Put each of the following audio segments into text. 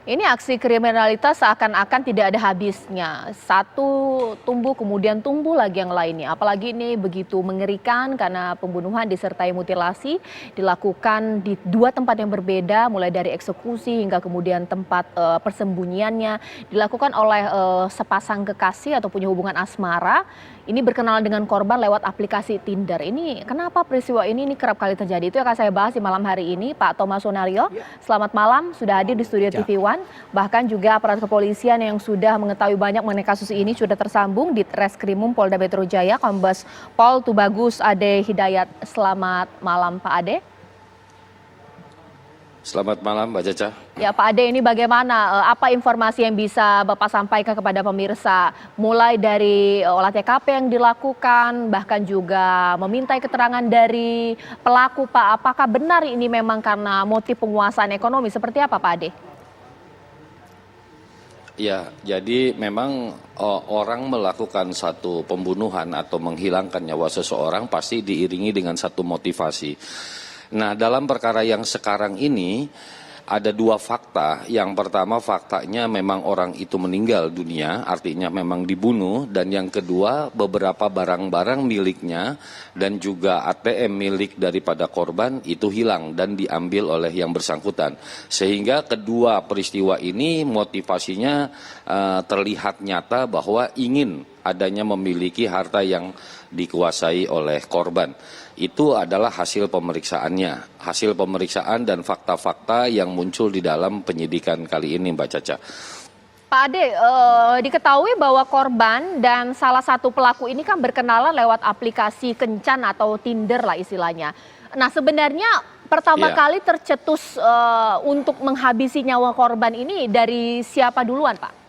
Ini aksi kriminalitas seakan-akan tidak ada habisnya. Satu tumbuh kemudian tumbuh lagi yang lainnya. Apalagi ini begitu mengerikan karena pembunuhan disertai mutilasi dilakukan di dua tempat yang berbeda, mulai dari eksekusi hingga kemudian tempat persembunyiannya dilakukan oleh sepasang kekasih atau punya hubungan asmara. Ini berkenalan dengan korban lewat aplikasi Tinder. Ini kenapa peristiwa ini kerap kali terjadi? Itu yang akan saya bahas di malam hari ini. Pak Thomas Sonario, selamat malam, sudah hadir di studio TV One. Bahkan juga aparat kepolisian yang sudah mengetahui banyak mengenai kasus ini sudah tersambung di Treskrimum Polda Metro Jaya, Kombes Pol Tubagus Ade Hidayat. Selamat malam Pak Ade. Selamat malam Mbak Caca. Ya Pak Ade, ini bagaimana, apa informasi yang bisa Bapak sampaikan kepada pemirsa, mulai dari olah TKP yang dilakukan, bahkan juga memintai keterangan dari pelaku Pak, apakah benar ini memang karena motif penguasaan ekonomi, seperti apa Pak Ade? Ya, jadi memang orang melakukan satu pembunuhan atau menghilangkan nyawa seseorang pasti diiringi dengan satu motivasi. Nah, dalam perkara yang sekarang ini ada dua fakta. Yang pertama faktanya memang orang itu meninggal dunia, artinya memang dibunuh. Dan yang kedua beberapa barang-barang miliknya dan juga ATM milik daripada korban itu hilang dan diambil oleh yang bersangkutan. Sehingga kedua peristiwa ini motivasinya terlihat nyata bahwa ingin adanya memiliki harta yang dikuasai oleh korban. Itu adalah hasil pemeriksaannya, hasil pemeriksaan dan fakta-fakta yang muncul di dalam penyidikan kali ini Mbak Caca. Pak Ade, diketahui bahwa korban dan salah satu pelaku ini kan berkenalan lewat aplikasi kencan atau Tinder lah istilahnya. Nah sebenarnya pertama kali tercetus untuk menghabisi nyawa korban ini dari siapa duluan Pak?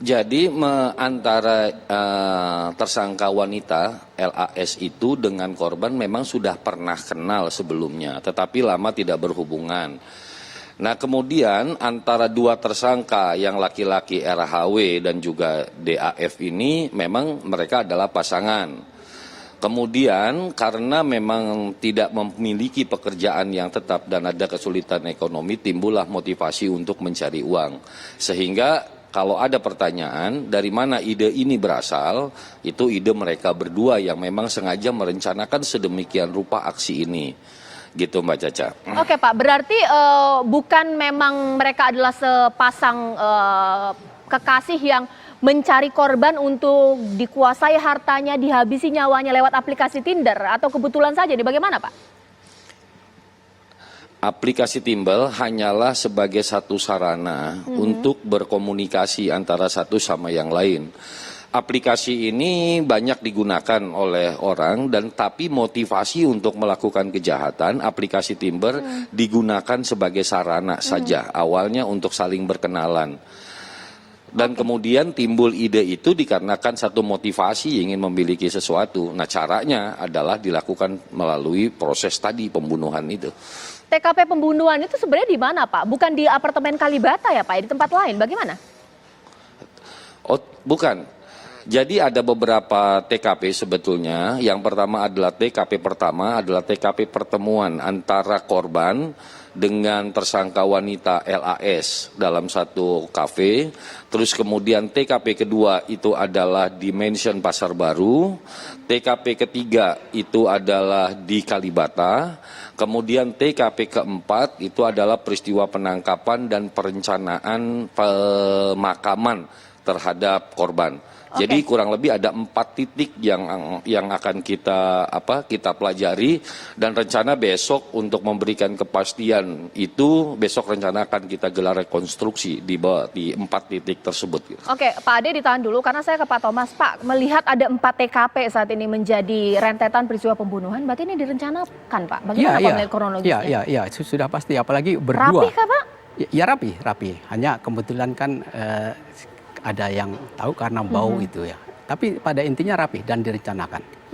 Jadi antara tersangka wanita LAS itu dengan korban memang sudah pernah kenal sebelumnya, tetapi lama tidak berhubungan. Nah kemudian antara dua tersangka yang laki-laki RHW dan juga DAF ini memang mereka adalah pasangan. Kemudian karena memang tidak memiliki pekerjaan yang tetap dan ada kesulitan ekonomi, timbullah motivasi untuk mencari uang. Sehingga kalau ada pertanyaan dari mana ide ini berasal, itu ide mereka berdua yang memang sengaja merencanakan sedemikian rupa aksi ini. Gitu Mbak Caca. Oke Pak, berarti bukan memang mereka adalah sepasang kekasih yang mencari korban untuk dikuasai hartanya, dihabisi nyawanya lewat aplikasi Tinder, atau kebetulan saja, ini bagaimana Pak? Aplikasi Timbel hanyalah sebagai satu sarana untuk berkomunikasi antara satu sama yang lain. Aplikasi ini banyak digunakan oleh orang dan tapi motivasi untuk melakukan kejahatan, aplikasi Timbel digunakan sebagai sarana saja, awalnya untuk saling berkenalan. Dan kemudian timbul ide itu dikarenakan satu motivasi ingin memiliki sesuatu. Nah caranya adalah dilakukan melalui proses tadi pembunuhan itu. TKP pembunuhan itu sebenarnya di mana Pak? Bukan di apartemen Kalibata ya Pak, di tempat lain, bagaimana? Oh bukan, jadi ada beberapa TKP sebetulnya. Yang pertama adalah TKP pertemuan antara korban dengan tersangka wanita LAS dalam satu kafe. Terus kemudian TKP kedua itu adalah di Mansion Pasar Baru. TKP ketiga itu adalah di Kalibata. Kemudian TKP keempat itu adalah peristiwa penangkapan dan perencanaan pemakaman terhadap korban. Jadi kurang lebih ada 4 titik yang akan kita pelajari dan rencana besok untuk memberikan kepastian itu besok rencana akan kita gelar rekonstruksi di 4 titik tersebut. Oke, Pak Ade ditahan dulu karena saya ke Pak Thomas. Pak, melihat ada 4 TKP saat ini menjadi rentetan peristiwa pembunuhan, berarti ini direncanakan Pak? Bagaimana Pak melihat kronologisnya? Iya, sudah pasti, apalagi berdua. Rapi kah Pak? Ya rapi. Hanya kebetulan kan ada yang tahu karena bau itu ya. Tapi pada intinya rapi dan direncanakan.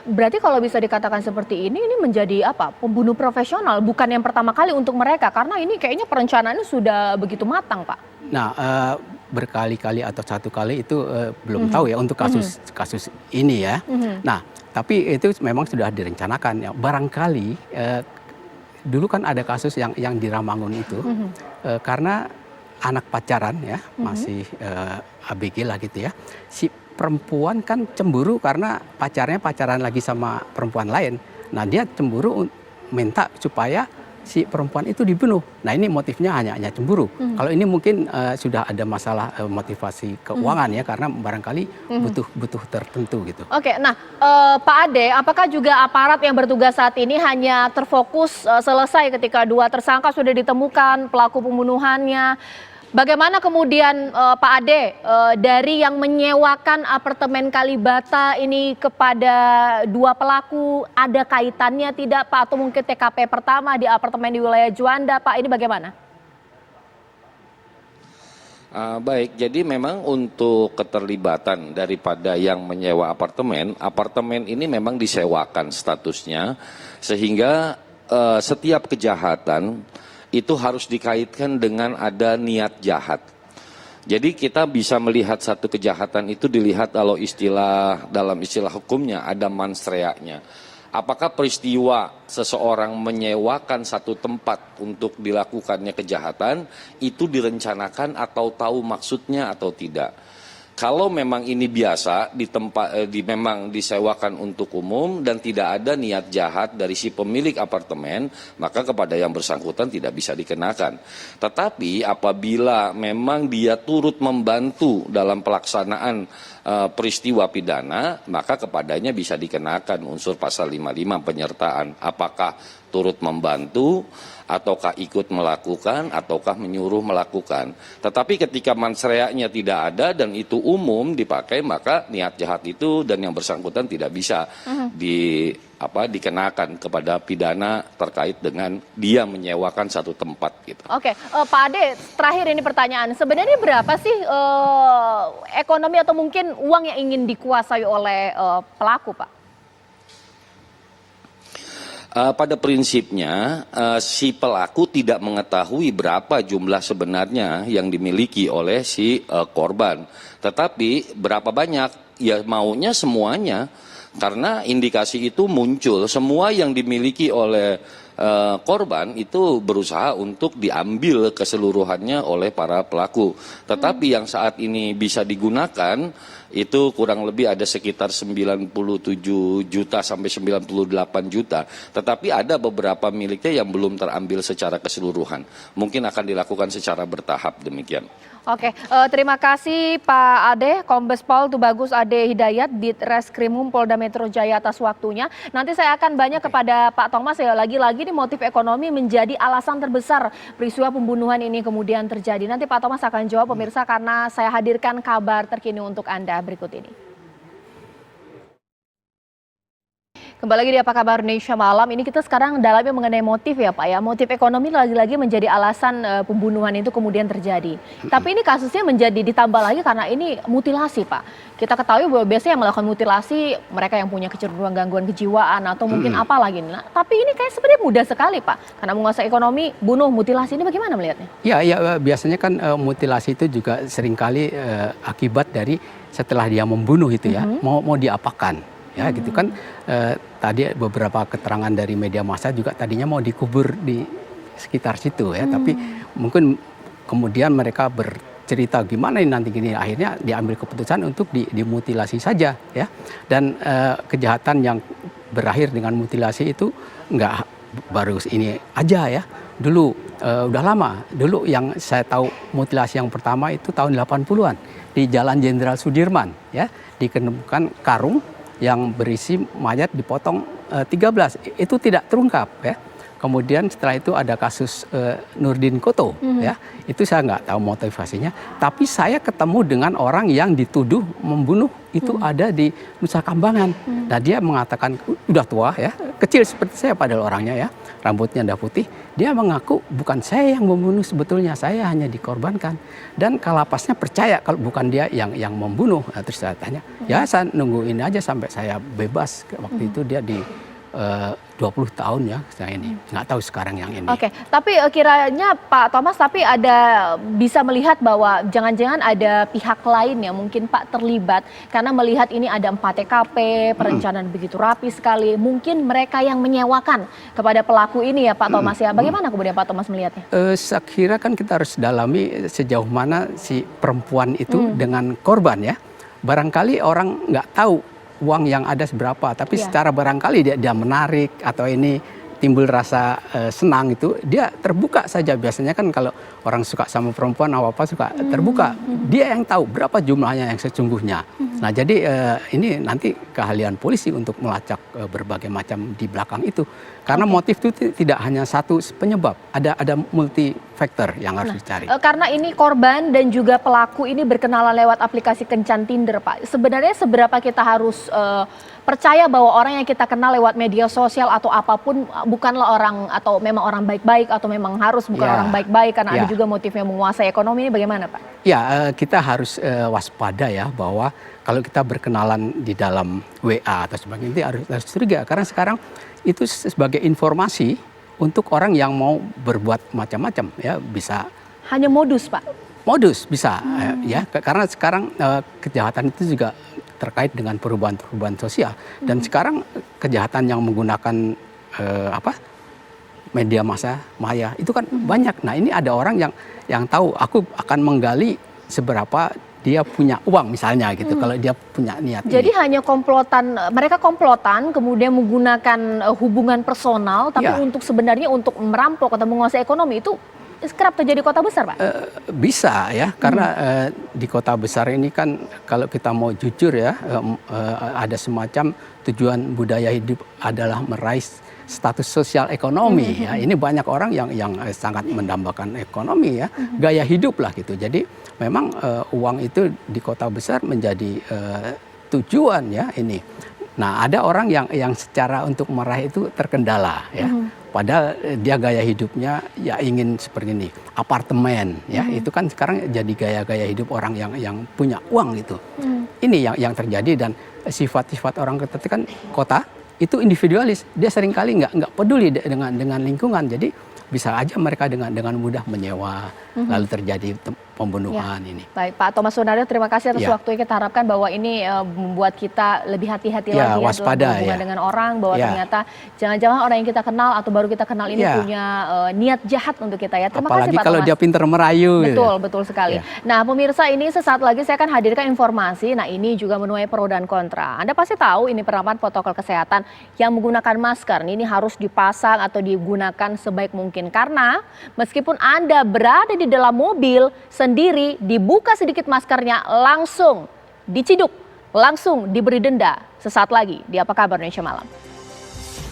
Berarti kalau bisa dikatakan seperti ini menjadi apa? Pembunuh profesional, bukan yang pertama kali untuk mereka. Karena ini kayaknya perencanaannya sudah begitu matang Pak. Nah berkali-kali atau satu kali itu belum tahu ya untuk kasus ini ya. Nah tapi itu memang sudah direncanakan ya. Barangkali dulu kan ada kasus yang di Ramangun itu, karena anak pacaran ya, masih ABG lah gitu ya, si perempuan kan cemburu karena pacaran lagi sama perempuan lain. Nah dia cemburu minta supaya si perempuan itu dibunuh. Nah ini motifnya hanya cemburu. Kalau ini mungkin sudah ada masalah motivasi keuangan ya, karena barangkali butuh tertentu gitu. Oke, nah Pak Ade, apakah juga aparat yang bertugas saat ini hanya terfokus selesai ketika 2 tersangka sudah ditemukan pelaku pembunuhannya? Bagaimana kemudian Pak Ade dari yang menyewakan apartemen Kalibata ini kepada 2 pelaku, ada kaitannya tidak Pak? Atau mungkin TKP pertama di apartemen di wilayah Juanda Pak, ini bagaimana? Baik, jadi memang untuk keterlibatan daripada yang menyewa apartemen ini memang disewakan statusnya, sehingga setiap kejahatan itu harus dikaitkan dengan ada niat jahat. Jadi kita bisa melihat satu kejahatan itu dilihat dalam istilah hukumnya ada mens rea-nya. Apakah peristiwa seseorang menyewakan satu tempat untuk dilakukannya kejahatan itu direncanakan atau tahu maksudnya atau tidak? Kalau memang ini biasa memang disewakan untuk umum dan tidak ada niat jahat dari si pemilik apartemen, maka kepada yang bersangkutan tidak bisa dikenakan. Tetapi apabila memang dia turut membantu dalam pelaksanaan peristiwa pidana, maka kepadanya bisa dikenakan unsur pasal 55 penyertaan. Apakah turut membantu, ataukah ikut melakukan, ataukah menyuruh melakukan. Tetapi ketika mens rea-nya tidak ada dan itu umum dipakai, maka niat jahat itu dan yang bersangkutan tidak bisa dikenakan kepada pidana terkait dengan dia menyewakan satu tempat gitu. Oke, Pak Ade, terakhir ini pertanyaan. Sebenarnya berapa sih ekonomi atau mungkin uang yang ingin dikuasai oleh pelaku, Pak? Pada prinsipnya si pelaku tidak mengetahui berapa jumlah sebenarnya yang dimiliki oleh si korban. Tetapi berapa banyak, ya maunya semuanya. Karena indikasi itu muncul, semua yang dimiliki oleh korban itu berusaha untuk diambil keseluruhannya oleh para pelaku. Tetapi yang saat ini bisa digunakan itu kurang lebih ada sekitar 97 juta sampai 98 juta. Tetapi ada beberapa miliknya yang belum terambil secara keseluruhan. Mungkin akan dilakukan secara bertahap demikian. Oke, terima kasih Pak Ade, Kombes Pol Tubagus Ade Hidayat, Ditreskrimum Polda Metro Jaya atas waktunya. Nanti saya akan banyak kepada Pak Thomas ya, lagi-lagi nih motif ekonomi menjadi alasan terbesar peristiwa pembunuhan ini kemudian terjadi. Nanti Pak Thomas akan jawab pemirsa karena saya hadirkan kabar terkini untuk Anda berikut ini. Kembali lagi di Apa Kabar Indonesia Malam, ini kita sekarang dalamnya mengenai motif ya Pak ya. Motif ekonomi lagi-lagi menjadi alasan pembunuhan itu kemudian terjadi. Tapi ini kasusnya menjadi ditambah lagi karena ini mutilasi Pak. Kita ketahui bahwa biasanya yang melakukan mutilasi mereka yang punya kecenderungan gangguan kejiwaan atau mungkin apa lagi. Nah, tapi ini kayak sebenarnya mudah sekali Pak. Karena menguasai ekonomi, bunuh, mutilasi, ini bagaimana melihatnya? Ya, biasanya kan mutilasi itu juga seringkali akibat dari setelah dia membunuh itu ya, mau diapakan. Ya gitu kan, tadi beberapa keterangan dari media massa juga tadinya mau dikubur di sekitar situ ya, tapi mungkin kemudian mereka bercerita gimana ini nanti gini, akhirnya diambil keputusan untuk dimutilasi saja ya. Dan kejahatan yang berakhir dengan mutilasi itu nggak baru ini aja ya, dulu udah lama, dulu yang saya tahu mutilasi yang pertama itu tahun 80-an di Jalan Jenderal Sudirman ya, diketemukan karung yang berisi mayat dipotong 13, itu tidak terungkap ya. Kemudian setelah itu ada kasus Nurdin Koto ya, itu saya nggak tahu motivasinya, tapi saya ketemu dengan orang yang dituduh membunuh itu ada di Nusa Kambangan. Nah dia mengatakan udah tua ya, kecil seperti saya padahal orangnya ya, rambutnya udah putih. Dia mengaku bukan saya yang membunuh sebetulnya, saya hanya dikorbankan. Dan kalapasnya percaya kalau bukan dia yang membunuh. Nah, terus saya tanya, ya saya nungguin aja sampai saya bebas. Waktu itu dia 20 tahun ya saya ini. Nggak tahu sekarang yang ini. Oke, tapi kiranya Pak Thomas, tapi ada bisa melihat bahwa jangan-jangan ada pihak lain yang mungkin Pak terlibat karena melihat ini ada 4 TKP, perencanaan begitu rapi sekali. Mungkin mereka yang menyewakan kepada pelaku ini ya Pak Thomas ya. Bagaimana kemudian Pak Thomas melihatnya? Saya kira kan kita harus dalami sejauh mana si perempuan itu dengan korban ya. Barangkali orang nggak tahu uang yang ada seberapa, tapi secara barangkali dia menarik atau ini timbul rasa senang itu, dia terbuka saja. Biasanya kan kalau orang suka sama perempuan apa suka terbuka, dia yang tahu berapa jumlahnya yang sesungguhnya. Nah jadi ini nanti keahlian polisi untuk melacak berbagai macam di belakang itu, karena motif itu tidak hanya satu penyebab, ada multi faktor yang harus dicari. Karena ini korban dan juga pelaku ini berkenalan lewat aplikasi kencan Tinder Pak. Sebenarnya seberapa kita harus percaya bahwa orang yang kita kenal lewat media sosial atau apapun bukanlah orang atau memang orang baik-baik atau memang harus bukan orang baik-baik karena ada juga motifnya menguasai ekonomi, ini bagaimana Pak? Ya kita harus waspada ya bahwa kalau kita berkenalan di dalam WA atau sebagainya itu harus curiga, karena sekarang itu sebagai informasi untuk orang yang mau berbuat macam-macam ya, bisa hanya modus Pak. Modus bisa ya, karena sekarang kejahatan itu juga terkait dengan perubahan-perubahan sosial dan sekarang kejahatan yang menggunakan media maya itu kan banyak. Nah ini ada orang yang tahu aku akan menggali seberapa dia punya uang misalnya gitu, kalau dia punya niat. Jadi ini. hanya komplotan, mereka komplotan kemudian menggunakan hubungan personal, tapi untuk sebenarnya untuk merampok atau menguasai ekonomi itu kerap terjadi kota besar Pak? Bisa ya, karena di kota besar ini kan kalau kita mau jujur ya, ada semacam tujuan budaya hidup adalah meraih status sosial ekonomi ya. Ini banyak orang yang sangat mendambakan ekonomi ya, gaya hidup lah gitu. Jadi memang uang itu di kota besar menjadi tujuan ya ini. Nah ada orang yang secara untuk meraih itu terkendala ya. Padahal dia gaya hidupnya ya ingin seperti ini, apartemen ya, itu kan sekarang jadi gaya-gaya hidup orang yang punya uang gitu. Ini yang terjadi, dan sifat-sifat orang kan kota itu individualis, dia seringkali nggak peduli dengan lingkungan, jadi bisa aja mereka dengan mudah menyewa, lalu terjadi pembunuhan ini. Baik, Pak Thomas Sunaryo, terima kasih atas waktunya. Kita harapkan bahwa ini membuat kita lebih hati-hati lagi waspada, dalam hubungan dengan orang, bahwa ternyata jangan-jangan orang yang kita kenal atau baru kita kenal ini punya niat jahat untuk kita ya. Terima Apalagi kasih Pak kalau Thomas. Dia pintar merayu. Betul, betul sekali. Nah pemirsa, ini sesaat lagi saya akan hadirkan informasi, nah ini juga menuai pro dan kontra. Anda pasti tahu ini penerapan protokol kesehatan yang menggunakan masker, ini harus dipasang atau digunakan sebaik mungkin. Karena meskipun Anda berada di dalam mobil sendiri, dibuka sedikit maskernya, langsung diciduk, langsung diberi denda. Sesaat lagi di Apa Kabar Indonesia Malam.